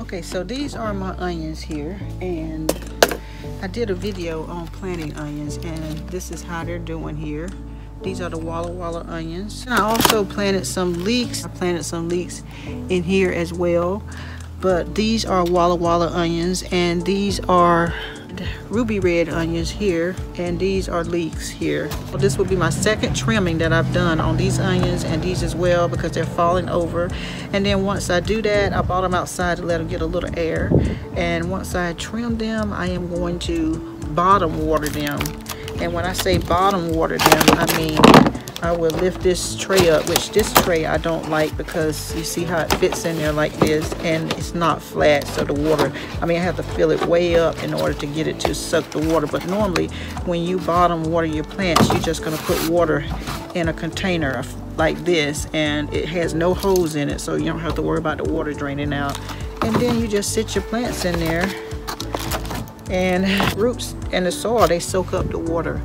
Okay, so these are my onions here, and I did a video on planting onions, and this is how they're doing here. These are the Walla Walla onions. And I also planted some leeks. I planted some leeks in here as well, but these are Walla Walla onions, and these are ruby red onions here, and these are leeks here. Well, this will be my second trimming that I've done on these onions and these as well, because they're falling over. And then once I do that, I brought them outside to let them get a little air, and once I trim them, I am going to bottom water them. And when I say bottom water them, I mean I will lift this tray up, which this tray I don't like because you see how it fits in there like this, and it's not flat, so the water, I mean I have to fill it way up in order to get it to suck the water. But normally when you bottom water your plants, you're just going to put water in a container like this, and it has no hose in it, so you don't have to worry about the water draining out. And then you just sit your plants in there, and roots and the soil, they soak up the water.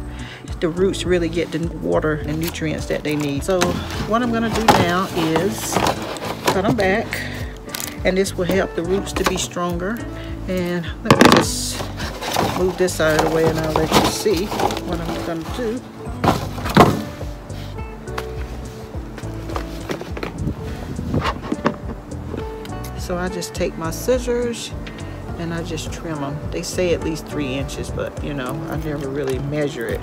The roots really get the water and nutrients that they need. So what I'm going to do now is cut them back, and this will help the roots to be stronger. And let me just move this out of the way, and I'll let you see what I'm going to do. So I just take my scissors and I just trim them. They say at least 3 inches, but you know, I never really measure it.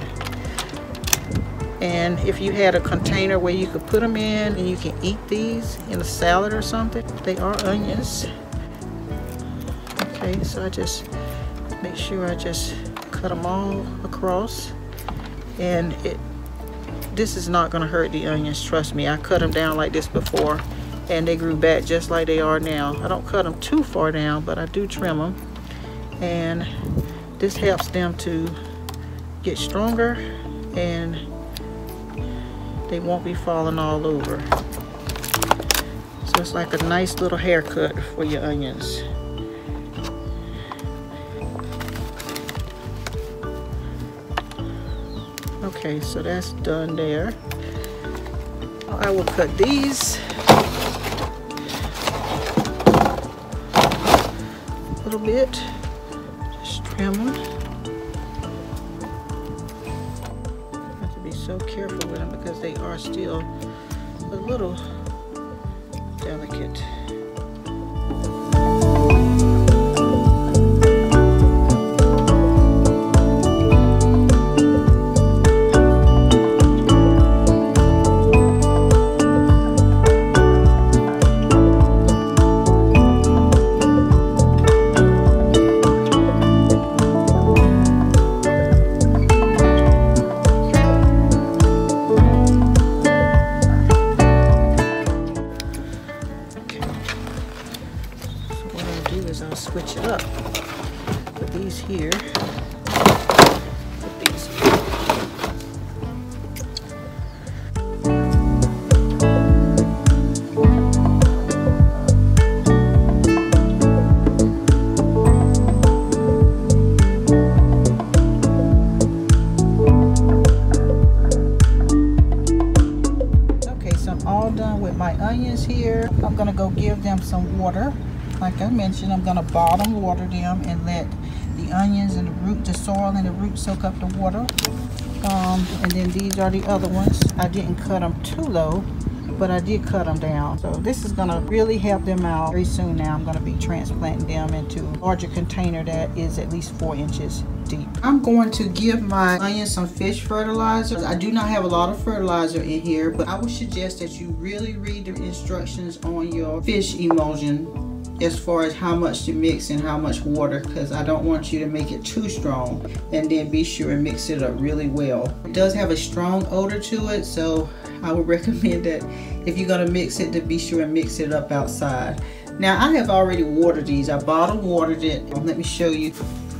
And if you had a container where you could put them in and you can eat these in a salad or something, they are onions. Okay, so I just make sure I just cut them all across, and this is not going to hurt the onions, trust me. I cut them down like this before, and they grew back just like they are now. I don't cut them too far down, but I do trim them, and this helps them to get stronger, and they won't be falling all over. So it's like a nice little haircut for your onions. Okay, so that's done there. I will cut these a little bit, just trim them. Have to be so careful with them because they are still a little delicate. I'll switch it up. Put these here. Put these here. Okay, so I'm all done with my onions here. I'm gonna go give them some water. Like I mentioned, I'm going to bottom water them and let the onions and the soil and the root soak up the water. And then these are the other ones. I didn't cut them too low, but I did cut them down. So this is going to really help them out. Very soon now I'm going to be transplanting them into a larger container that is at least 4 inches deep. I'm going to give my onions some fish fertilizer. I do not have a lot of fertilizer in here, but I would suggest that you really read the instructions on your fish emulsion as far as how much to mix and how much water, because I don't want you to make it too strong. And then be sure and mix it up really well. It does have a strong odor to it, so I would recommend that if you're going to mix it, to be sure and mix it up outside. Now I have already watered these. I bottom watered it. Let me show you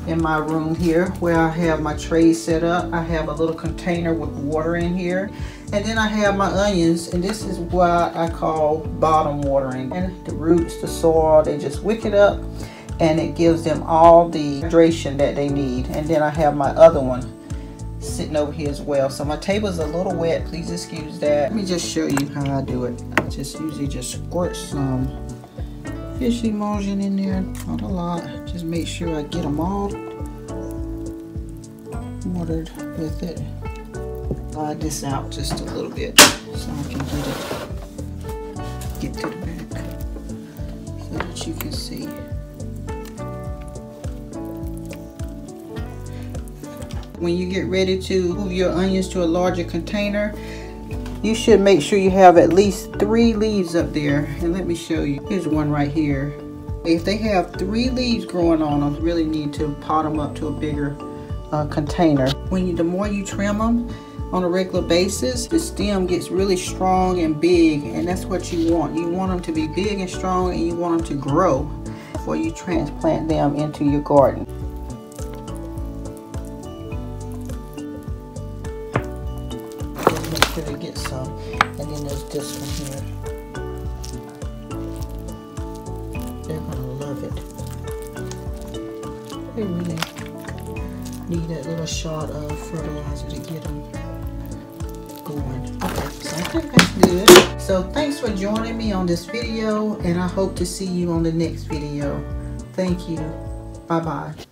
in my room here where I have my trays set up. I have a little container with water in here, and then I have my onions, and this is what I call bottom watering. And the roots, the soil, they just wick it up, and it gives them all the hydration that they need. And then I have my other one sitting over here as well. So my table's a little wet, please excuse that. Let me just show you how I do it. I just usually just squirt some fish emulsion in there, not a lot. Just make sure I get them all watered with it. Slide this out just a little bit so I can get to the back so that you can see. When you get ready to move your onions to a larger container, you should make sure you have at least 3 leaves up there. And let me show you. Here's one right here. If they have 3 leaves growing on them, you really need to pot them up to a bigger container. The more you trim them on a regular basis, the stem gets really strong and big, and that's what you want. You want them to be big and strong, and you want them to grow before you transplant them into your garden. Make sure to get some. And then there's this one here. They're gonna love it. They really need that little shot of fertilizer to get them going. Okay, so I think that's good. So thanks for joining me on this video, and I hope to see you on the next video. Thank you. Bye-bye.